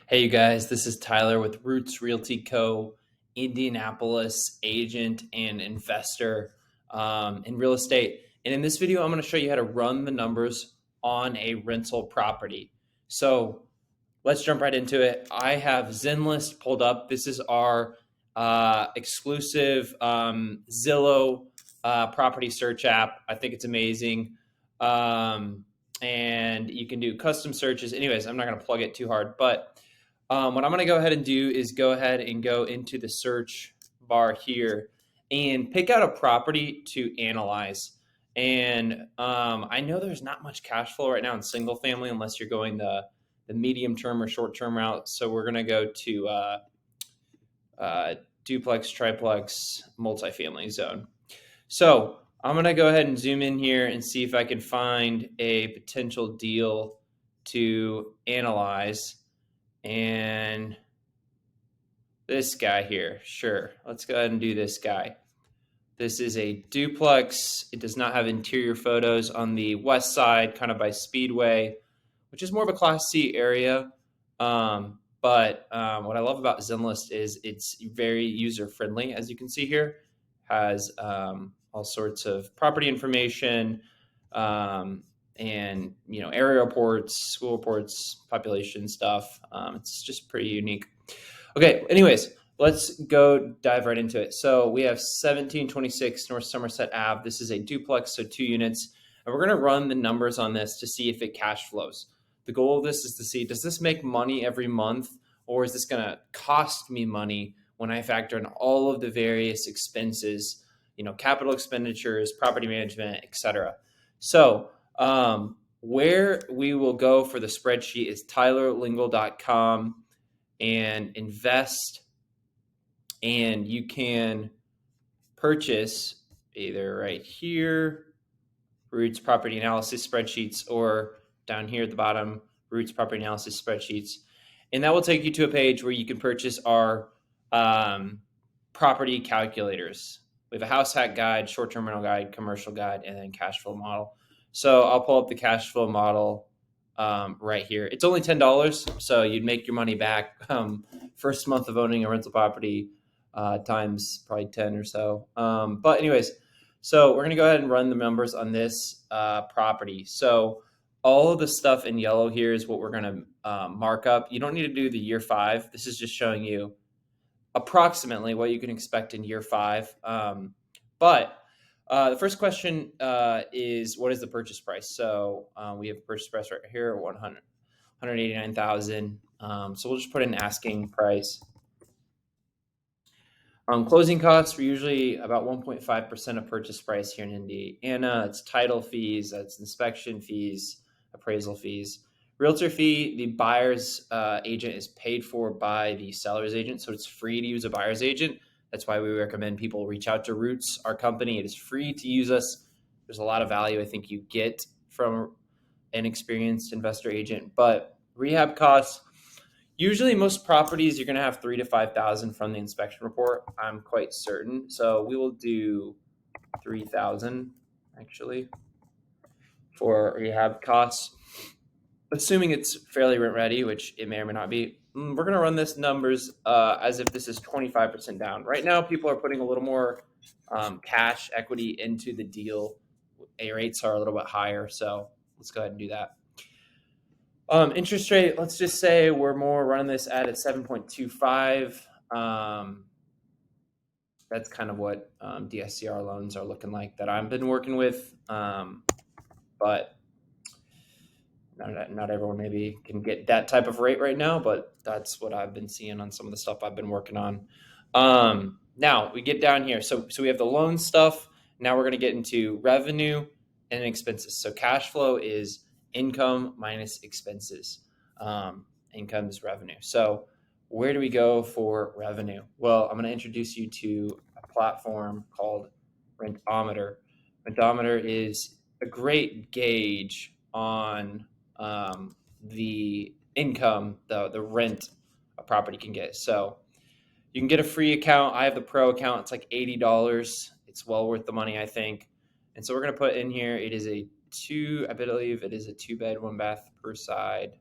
Hey, you guys, this is Tyler with Roots Realty Co., Indianapolis agent and investor in real estate. And in this video, I'm going to show you how to run the numbers on a rental property. So let's jump right into it. I have Zenlist pulled up. This is our exclusive Zillow property search app. I think it's amazing. And you can do custom searches. Anyways, I'm not going to plug it too hard, but what I'm going to go ahead and do is go ahead and go into the search bar here and pick out a property to analyze. And I know there's not much cash flow right now in single family unless you're going the medium term or short term route. So we're going to go to duplex, triplex, multifamily zone. So I'm going to go ahead and zoom in here and see if I can find a potential deal to analyze. And this guy here, sure. Let's go ahead and do this guy. This is a duplex. It does not have interior photos on the west side, kind of by Speedway, which is more of a Class C area. But what I love about Zenlist is it's very user-friendly, as you can see here. Has all sorts of property information, and area reports, school reports, population stuff. It's just pretty unique. Okay, anyways, let's go dive right into it. So we have 1726 North Somerset Ave. This is a duplex, so 2 units. And we're going to run the numbers on this to see if it cash flows. The goal of this is to see, does this make money every month, or is this going to cost me money when I factor in all of the various expenses, capital expenditures, property management, etc. So where we will go for the spreadsheet is tylerlingle.com and invest, and you can purchase either right here, Roots Property Analysis Spreadsheets, or down here at the bottom, Roots Property Analysis Spreadsheets. And that will take you to a page where you can purchase our property calculators. We have a house hack guide, short-term rental guide, commercial guide, and then cash flow model. So I'll pull up the cash flow model right here. It's only $10, so you'd make your money back first month of owning a rental property times probably 10 or so. But anyways, so we're going to go ahead and run the numbers on this property. So all of the stuff in yellow here is what we're going to mark up. You don't need to do the year 5. This is just showing you approximately what you can expect in year 5. But the first question is, what is the purchase price? So we have a purchase price right here, $189,000. So we'll just put in asking price. Closing costs are usually about 1.5% of purchase price here in Indiana. It's title fees, that's inspection fees, appraisal fees. Realtor fee, the buyer's agent is paid for by the seller's agent, so it's free to use a buyer's agent. That's why we recommend people reach out to Roots, our company. It is free to use us. There's a lot of value I think you get from an experienced investor agent. But rehab costs, usually most properties you're going to have $3,000 to $5,000 from the inspection report. I'm quite certain. So we will do $3,000 actually for rehab costs, assuming it's fairly rent ready, which it may or may not be. We're going to run this numbers as if this is 25% down. Right now, people are putting a little more cash equity into the deal. A rates are a little bit higher, so let's go ahead and do that. Interest rate, let's just say we're more running this at 7.25. That's kind of what DSCR loans are looking like that I've been working with. But not everyone maybe can get that type of rate right now, but that's what I've been seeing on some of the stuff I've been working on. Now we get down here. So we have the loan stuff. Now we're going to get into revenue and expenses. So cash flow is income minus expenses. Income is revenue. So where do we go for revenue? Well, I'm going to introduce you to a platform called Rentometer. Rentometer is a great gauge on the income, the rent a property can get. So you can get a free account. I have the pro account. It's like $80. It's well worth the money, I think. And so we're going to put in here, it is I believe it is a 2-bed, 1-bath per side.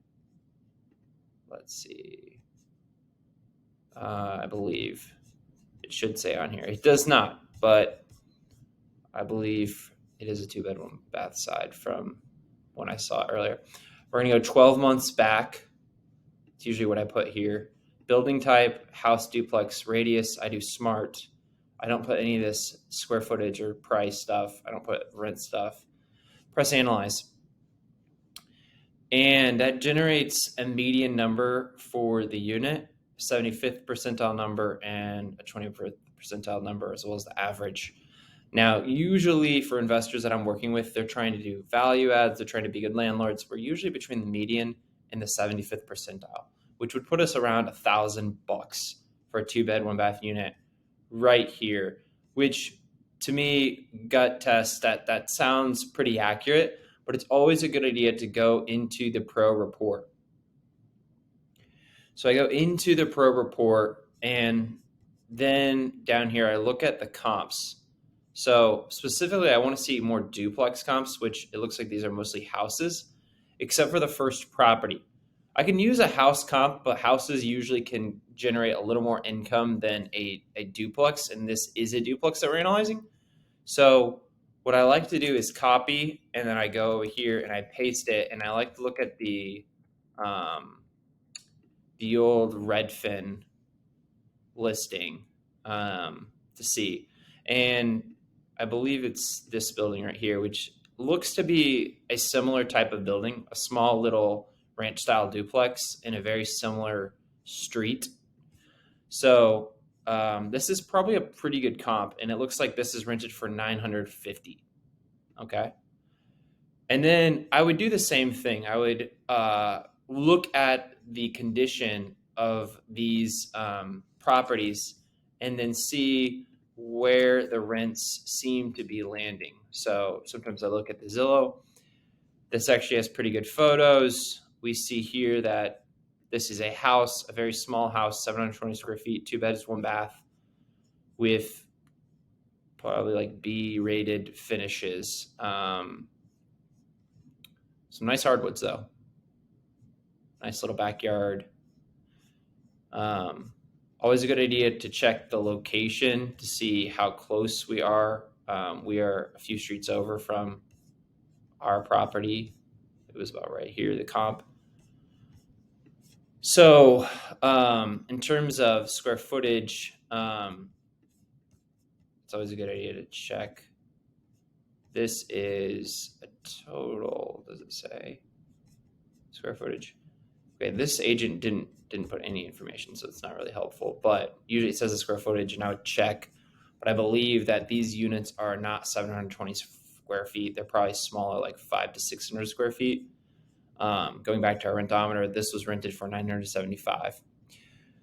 let's see. I believe it should say on here. It does not, but I believe it is a 2-bed, 1-bath side from when I saw it earlier. We're going to go 12 months back. It's usually what I put here. Building type, house, duplex, radius. I do smart. I don't put any of this square footage or price stuff. I don't put rent stuff. Press analyze. And that generates a median number for the unit, 75th percentile number, and a 20th percentile number, as well as the average. Now, usually for investors that I'm working with, they're trying to do value adds. They're trying to be good landlords. We're usually between the median and the 75th percentile, which would put us around $1,000 for a 2-bed, 1-bath unit right here, which to me, gut test, that sounds pretty accurate, but it's always a good idea to go into the pro report. So I go into the pro report, and then down here, I look at the comps. So specifically, I want to see more duplex comps, which it looks like these are mostly houses, except for the first property. I can use a house comp, but houses usually can generate a little more income than a duplex, and this is a duplex that we're analyzing. So what I like to do is copy, and then I go over here and I paste it, and I like to look at the old Redfin listing to see. And I believe it's this building right here, which looks to be a similar type of building, a small little ranch style duplex in a very similar street. So this is probably a pretty good comp, and it looks like this is rented for $950. Okay. And then I would do the same thing. I would look at the condition of these properties and then see where the rents seem to be landing. So sometimes I look at the Zillow. This actually has pretty good photos. We see here that this is a house, a very small house, 720 square feet, 2 beds, 1 bath, with probably like B-rated finishes. Some nice hardwoods though. Nice little backyard. Always a good idea to check the location to see how close we are. We are a few streets over from our property. It was about right here, the comp. So in terms of square footage, it's always a good idea to check. This is a total, does it say? Square footage. Okay, this agent didn't put any information, so it's not really helpful, but usually it says the square footage, and I would check. But I believe that these units are not 720 square feet. They're probably smaller, like 500 to 600 square feet. Going back to our rentometer, this was rented for $975.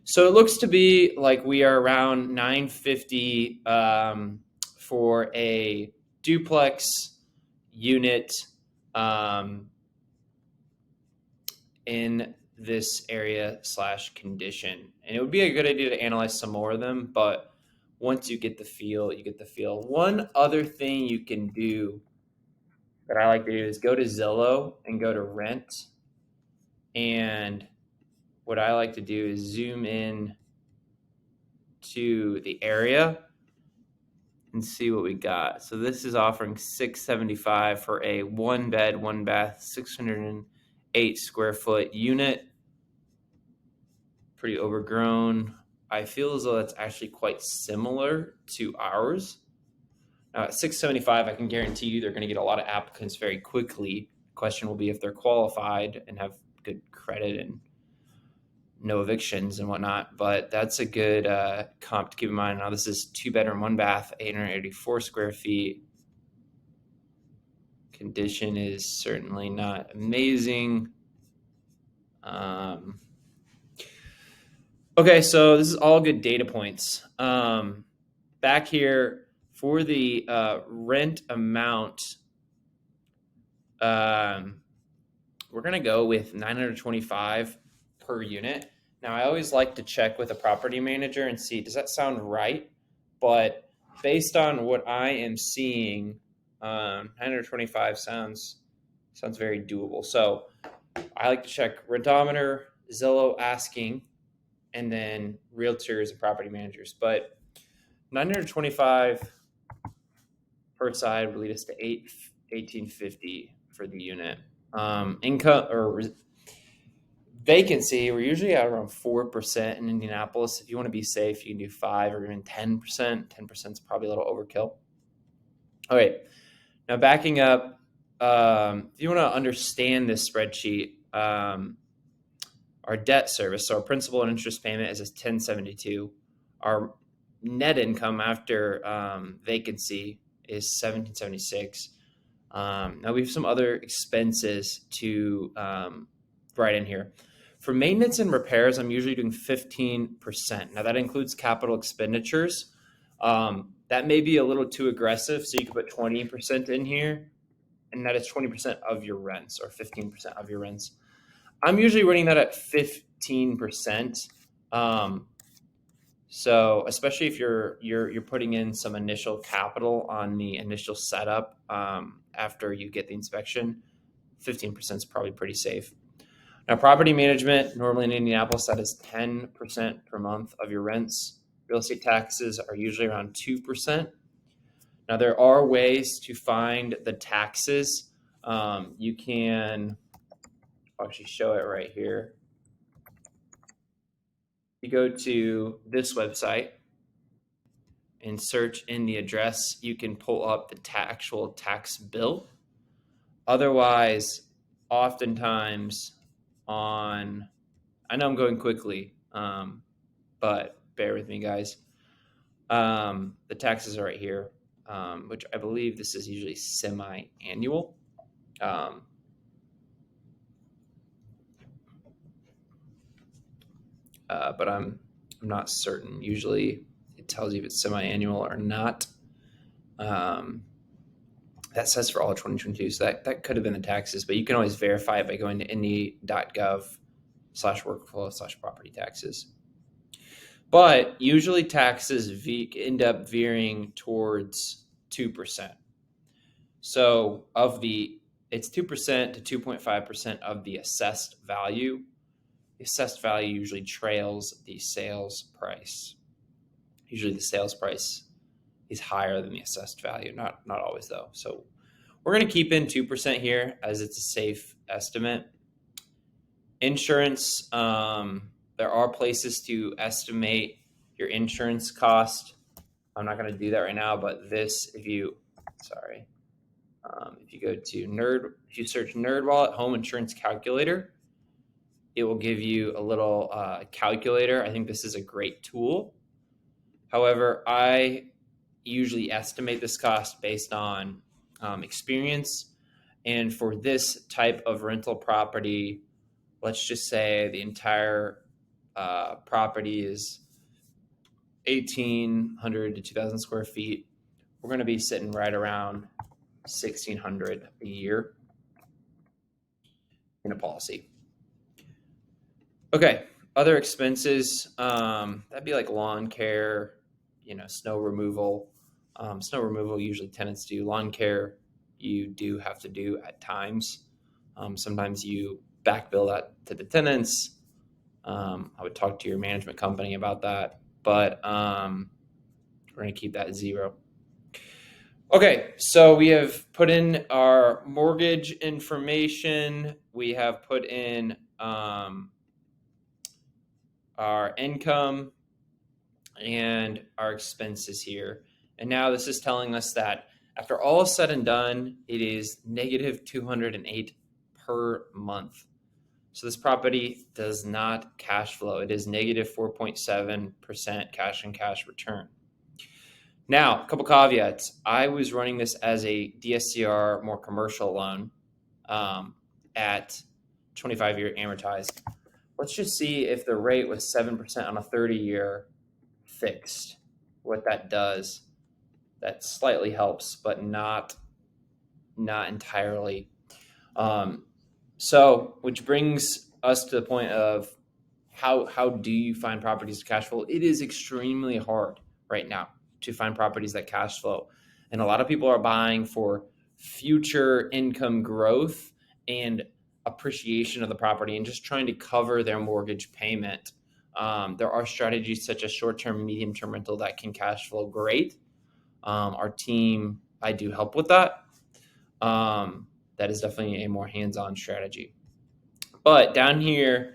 So it looks to be like we are around $950 for a duplex unit in this area / condition. And it would be a good idea to analyze some more of them, but once you get the feel, you get the feel. One other thing you can do that I like to do is go to Zillow and go to rent. And what I like to do is zoom in to the area and see what we got. So this is offering $675 for a 1 bed, 1 bath, 608 square foot unit. Pretty overgrown. I feel as though that's actually quite similar to ours. Now at $675, I can guarantee you they're going to get a lot of applicants very quickly. The question will be if they're qualified and have good credit and no evictions and whatnot. But that's a good comp to keep in mind. Now this is 2 bedroom, 1 bath, 884 square feet. Condition is certainly not amazing. Okay, so this is all good data points. Back here for the rent amount, we're going to go with $925 per unit. Now, I always like to check with a property manager and see, does that sound right? But based on what I am seeing, $925 sounds very doable. So I like to check rentometer, Zillow asking, and then realtors and property managers. But 925 per side would lead us to 1850 for the unit. Income or vacancy, we're usually at around 4% in Indianapolis. If you want to be safe, you can do 5 or even 10%. 10% is probably a little overkill. Okay, now backing up, if you want to understand this spreadsheet, our debt service, so our principal and interest payment is 1072. Our net income after vacancy is 1776. Now we have some other expenses to write in here. For maintenance and repairs, I'm usually doing 15%. Now that includes capital expenditures. That may be a little too aggressive, so you could put 20% in here, and that is 20% of your rents or 15% of your rents. I'm usually running that at 15%. So especially if you're putting in some initial capital on the initial setup after you get the inspection, 15% is probably pretty safe. Now, property management, normally in Indianapolis, that is 10% per month of your rents. Real estate taxes are usually around 2%. Now, there are ways to find the taxes. You can actually show it right here. You go to this website and search in the address, you can pull up the actual tax bill. Otherwise, oftentimes I know I'm going quickly, but bear with me, guys. The taxes are right here, which I believe this is usually semi-annual. But I'm not certain. Usually it tells you if it's semi-annual or not. That says for all of 2022, so that could have been the taxes, but you can always verify it by going to indy.gov/workflow/property taxes. But usually taxes end up veering towards 2%. So it's 2% to 2.5% of the assessed value. The assessed value usually trails the sales price. Usually the sales price is higher than the assessed value. Not always, though. So we're going to keep in 2% here as it's a safe estimate. Insurance, there are places to estimate your insurance cost. I'm not going to do that right now, but if you go to if you search NerdWallet Home Insurance Calculator, it will give you a little calculator. I think this is a great tool. However, I usually estimate this cost based on experience. And for this type of rental property, let's just say the entire property is 1,800 to 2,000 square feet. We're going to be sitting right around 1,600 a year in a policy. Okay, other expenses, that'd be like lawn care, snow removal. Snow removal, usually tenants do. Lawn care, you do have to do at times. Sometimes you back bill that to the tenants. I would talk to your management company about that, but we're going to keep that 0. Okay, so we have put in our mortgage information. We have put in our income and our expenses here. And now this is telling us that after all is said and done, it is negative 208 per month. So this property does not cash flow. It is negative 4.7% cash on cash return. Now, a couple caveats. I was running this as a DSCR, more commercial loan at 25-year amortized. Let's just see if the rate was 7% on a 30-year fixed, what that does. That slightly helps, but not entirely. So, which brings us to the point of how do you find properties to cash flow? It is extremely hard right now to find properties that cash flow. And a lot of people are buying for future income growth and appreciation of the property and just trying to cover their mortgage payment. There are strategies such as short-term, medium-term rental that can cash flow great. Our team, I do help with that. That is definitely a more hands-on strategy. But down here,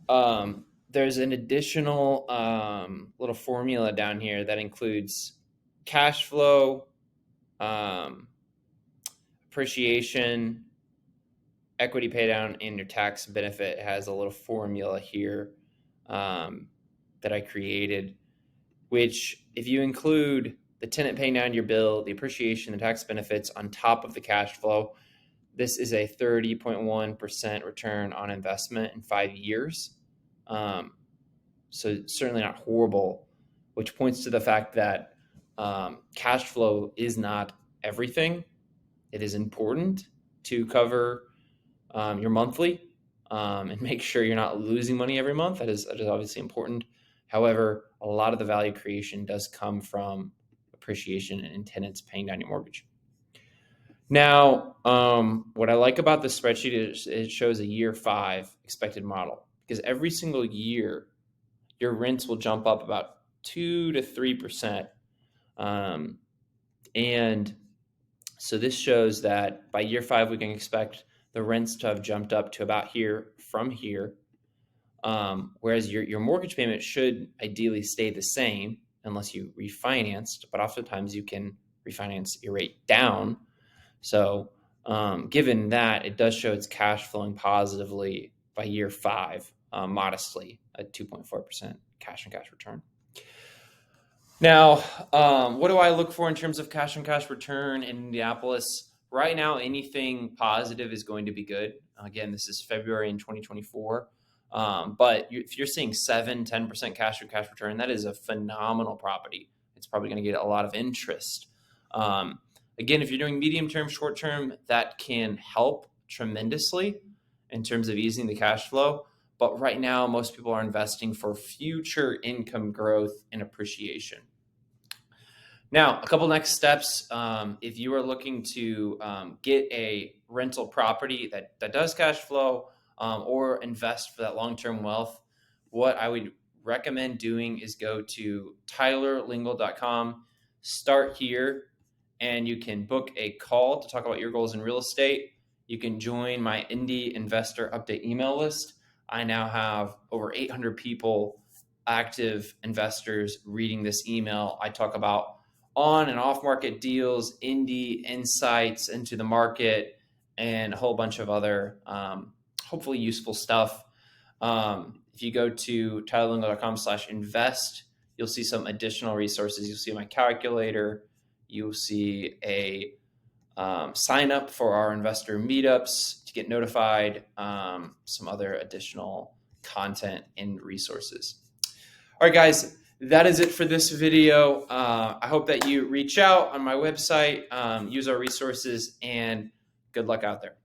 there's an additional little formula down here that includes cash flow, appreciation, equity pay down, and your tax benefit. It has a little formula here that I created, which if you include the tenant paying down your bill, the appreciation, the tax benefits on top of the cash flow, this is a 30.1% return on investment in 5 years. So certainly not horrible, which points to the fact that cash flow is not everything. It is important to cover your monthly and make sure you're not losing money every month. That is obviously important. However, a lot of the value creation does come from appreciation and tenants paying down your mortgage. Now, what I like about this spreadsheet is it shows a year 5 expected model, because every single year your rents will jump up about 2 to 3%. And so this shows that by year 5, we can expect the rents to have jumped up to about here from here. Whereas your mortgage payment should ideally stay the same unless you refinanced, but oftentimes you can refinance your rate down. So given that, it does show it's cash flowing positively by year 5, modestly at 2.4% cash on cash return. Now, what do I look for in terms of cash on cash return in Indianapolis? Right now, anything positive is going to be good. Again, this is February in 2024. But if you're seeing 7-10% cash on cash return, that is a phenomenal property. It's probably going to get a lot of interest. Again, if you're doing medium term, short term, that can help tremendously in terms of easing the cash flow. But right now, most people are investing for future income growth and appreciation. Now, a couple next steps. If you are looking to get a rental property that does cash flow or invest for that long-term wealth, what I would recommend doing is go to tylerlingle.com, start here, and you can book a call to talk about your goals in real estate. You can join my Indy Investor Update email list. I now have over 800 people, active investors, reading this email. I talk about on and off market deals, Indy insights into the market, and a whole bunch of other hopefully useful stuff. If you go to tylerlingle.com/invest, you'll see some additional resources. You'll see my calculator. You'll see a sign up for our investor meetups to get notified, some other additional content and resources. All right, guys, that is it for this video. I hope that you reach out on my website, use our resources, and good luck out there.